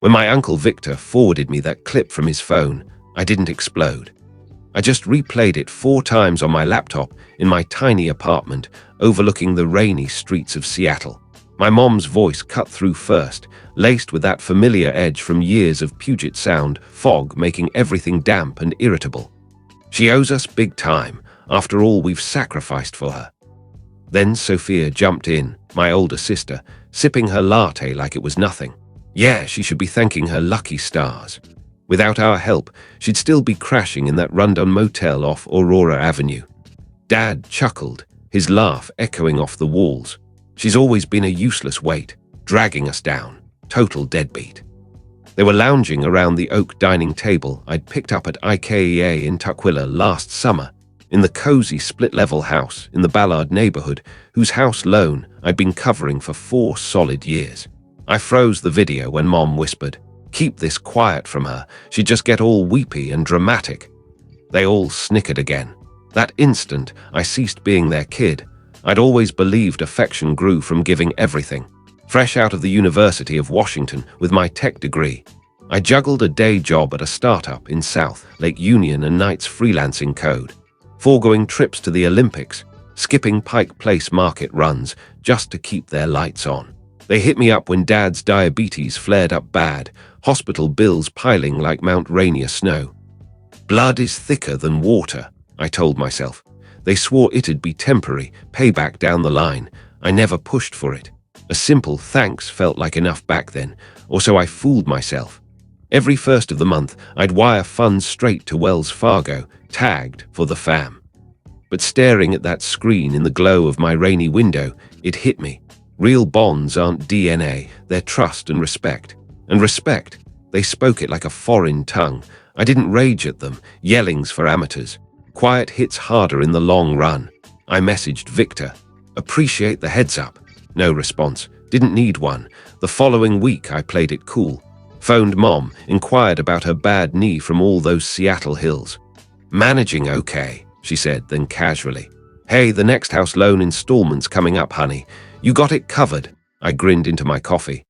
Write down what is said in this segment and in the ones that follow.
When my Uncle Victor forwarded me that clip from his phone, I didn't explode. I just replayed it 4 times on my laptop in my tiny apartment overlooking the rainy streets of Seattle. My mom's voice cut through first, laced with that familiar edge from years of Puget Sound fog making everything damp and irritable. She owes us big time, after all we've sacrificed for her. Then Sophia jumped in, my older sister, sipping her latte like it was nothing. Yeah, she should be thanking her lucky stars. Without our help, she'd still be crashing in that rundown motel off Aurora Avenue. Dad chuckled, his laugh echoing off the walls. She's always been a useless weight, dragging us down. Total deadbeat. They were lounging around the oak dining table I'd picked up at IKEA in Tukwila last summer, in the cozy split-level house in the Ballard neighborhood, whose house loan I'd been covering for 4 solid years. I froze the video when Mom whispered, "Keep this quiet from her, she'd just get all weepy and dramatic." They all snickered again. That instant, I ceased being their kid. I'd always believed affection grew from giving everything. Fresh out of the University of Washington with my tech degree, I juggled a day job at a startup in South Lake Union and nights freelancing code, foregoing trips to the Olympics, skipping Pike Place market runs just to keep their lights on. They hit me up when Dad's diabetes flared up bad, hospital bills piling like Mount Rainier snow. Blood is thicker than water, I told myself. They swore it'd be temporary, payback down the line. I never pushed for it. A simple thanks felt like enough back then, or so I fooled myself. Every first of the month, I'd wire funds straight to Wells Fargo, tagged for the fam. But staring at that screen in the glow of my rainy window, it hit me. Real bonds aren't DNA, they're trust and respect. And respect, they spoke it like a foreign tongue. I didn't rage at them, yellings for amateurs. Quiet hits harder in the long run. I messaged Victor. Appreciate the heads up. No response. Didn't need one. The following week I played it cool. Phoned Mom, inquired about her bad knee from all those Seattle hills. Managing okay, she said, then casually. Hey, the next house loan installment's coming up, honey. You got it covered. I grinned into my coffee.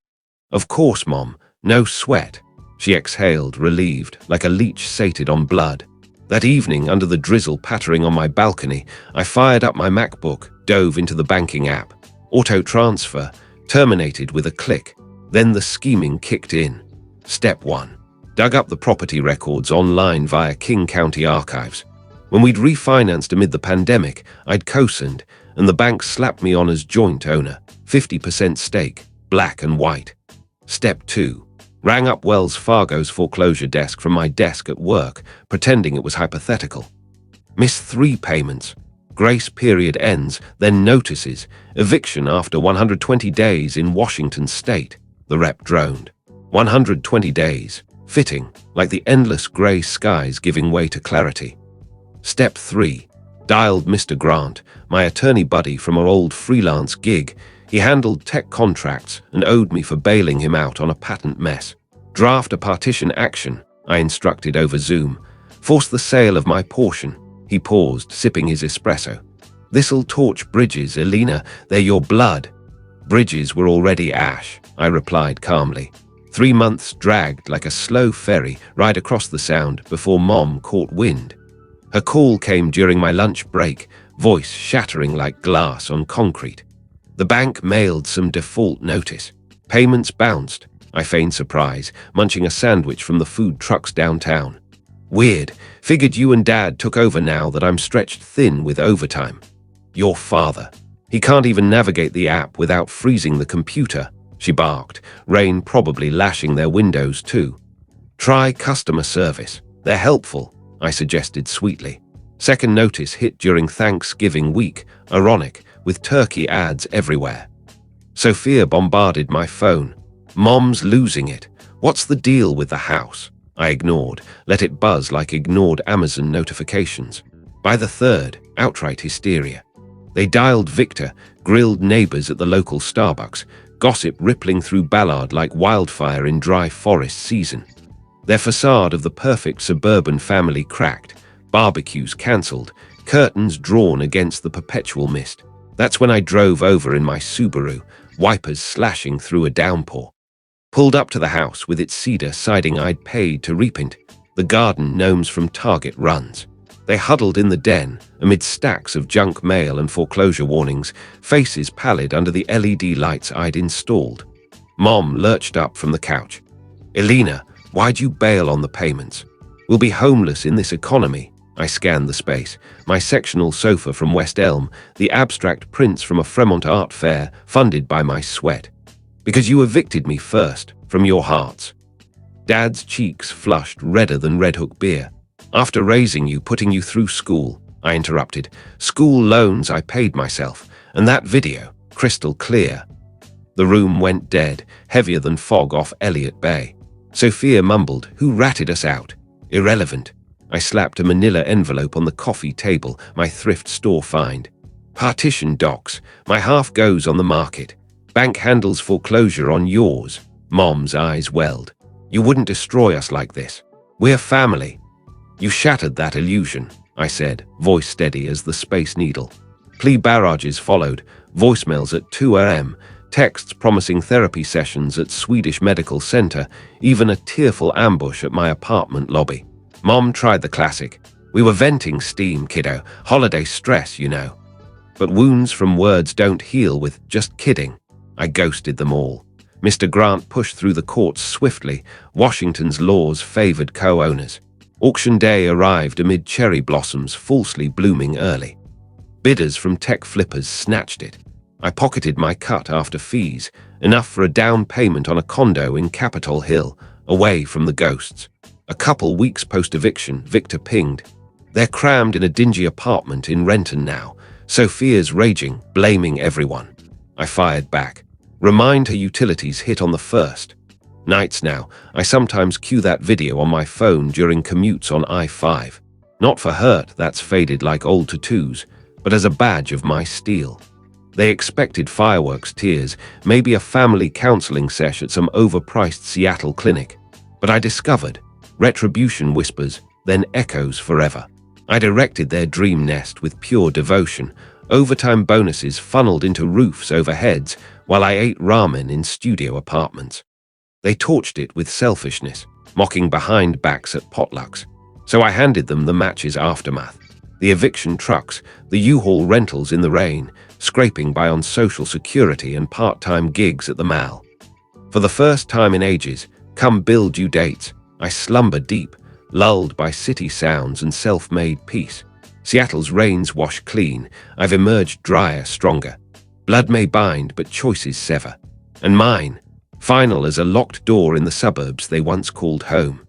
Of course, Mom. No sweat. She exhaled, relieved, like a leech sated on blood. That evening, under the drizzle pattering on my balcony, I fired up my MacBook, dove into the banking app. Auto transfer, terminated with a click. Then the scheming kicked in. Step 1. Dug up the property records online via King County archives. When we'd refinanced amid the pandemic, I'd co-signed, and the bank slapped me on as joint owner, 50% stake, black and white. Step 2. Rang up Wells Fargo's foreclosure desk from my desk at work, pretending it was hypothetical. Missed 3 payments. Grace period ends, then notices. Eviction after 120 days in Washington state, the rep droned. 120 days. Fitting, like the endless gray skies giving way to clarity. Step 3. Dialed Mr. Grant, my attorney buddy from our old freelance gig. He handled tech contracts and owed me for bailing him out on a patent mess. Draft a partition action, I instructed over Zoom. Force the sale of my portion. He paused, sipping his espresso. This'll torch bridges, Elena. They're your blood. Bridges were already ash, I replied calmly. 3 months dragged like a slow ferry right across the Sound before Mom caught wind. Her call came during my lunch break, voice shattering like glass on concrete. The bank mailed some default notice. Payments bounced. I feigned surprise, munching a sandwich from the food trucks downtown. Weird. Figured you and Dad took over now that I'm stretched thin with overtime. Your father. He can't even navigate the app without freezing the computer, she barked, rain probably lashing their windows too. Try customer service. They're helpful, I suggested sweetly. Second notice hit during Thanksgiving week, ironic, with turkey ads everywhere. Sophia bombarded my phone. Mom's losing it. What's the deal with the house? I ignored, let it buzz like ignored Amazon notifications. By the third, outright hysteria. They dialed Victor, grilled neighbors at the local Starbucks, gossip rippling through Ballard like wildfire in dry forest season. Their facade of the perfect suburban family cracked, barbecues cancelled, curtains drawn against the perpetual mist. That's when I drove over in my Subaru, wipers slashing through a downpour. Pulled up to the house with its cedar siding I'd paid to repaint, the garden gnomes from Target runs. They huddled in the den, amid stacks of junk mail and foreclosure warnings, faces pallid under the LED lights I'd installed. Mom lurched up from the couch. "Elena, why'd you bail on the payments? We'll be homeless in this economy." I scanned the space. My sectional sofa from West Elm, the abstract prints from a Fremont art fair, funded by my sweat. "Because you evicted me first, from your hearts." Dad's cheeks flushed redder than Red Hook beer. "After raising you, putting you through school," I interrupted. "School loans I paid myself, and that video, crystal clear." The room went dead, heavier than fog off Elliott Bay. Sophia mumbled, "Who ratted us out?" "Irrelevant." I slapped a manila envelope on the coffee table, my thrift store find. "Partition docs. My half goes on the market. Bank handles foreclosure on yours." Mom's eyes welled. "You wouldn't destroy us like this. We're family." "You shattered that illusion," I said, voice steady as the Space Needle. Plea barrages followed, voicemails at 2 a.m., texts promising therapy sessions at Swedish Medical Center, even a tearful ambush at my apartment lobby. Mom tried the classic. "We were venting steam, kiddo. Holiday stress, you know." But wounds from words don't heal with "just kidding." I ghosted them all. Mr. Grant pushed through the courts swiftly. Washington's laws favored co-owners. Auction day arrived amid cherry blossoms falsely blooming early. Bidders from tech flippers snatched it. I pocketed my cut after fees, enough for a down payment on a condo in Capitol Hill, away from the ghosts. A couple weeks post-eviction, Victor pinged. "They're crammed in a dingy apartment in Renton now." Sophia's raging, blaming everyone. I fired back. "Remind her utilities hit on the 1st. Nights now, I sometimes cue that video on my phone during commutes on I-5. Not for hurt that's faded like old tattoos, but as a badge of my steel. They expected fireworks tears, maybe a family counseling sesh at some overpriced Seattle clinic. But I discovered retribution whispers, then echoes forever. I'd erected their dream nest with pure devotion, overtime bonuses funneled into roofs over heads while I ate ramen in studio apartments. They torched it with selfishness, mocking behind backs at potlucks. So I handed them the match's aftermath. The eviction trucks, the U-Haul rentals in the rain, scraping by on Social Security and part-time gigs at the mall. For the first time in ages, come bill due dates, I slumber deep, lulled by city sounds and self-made peace. Seattle's rains wash clean, I've emerged drier, stronger. Blood may bind, but choices sever. And mine, final as a locked door in the suburbs they once called home.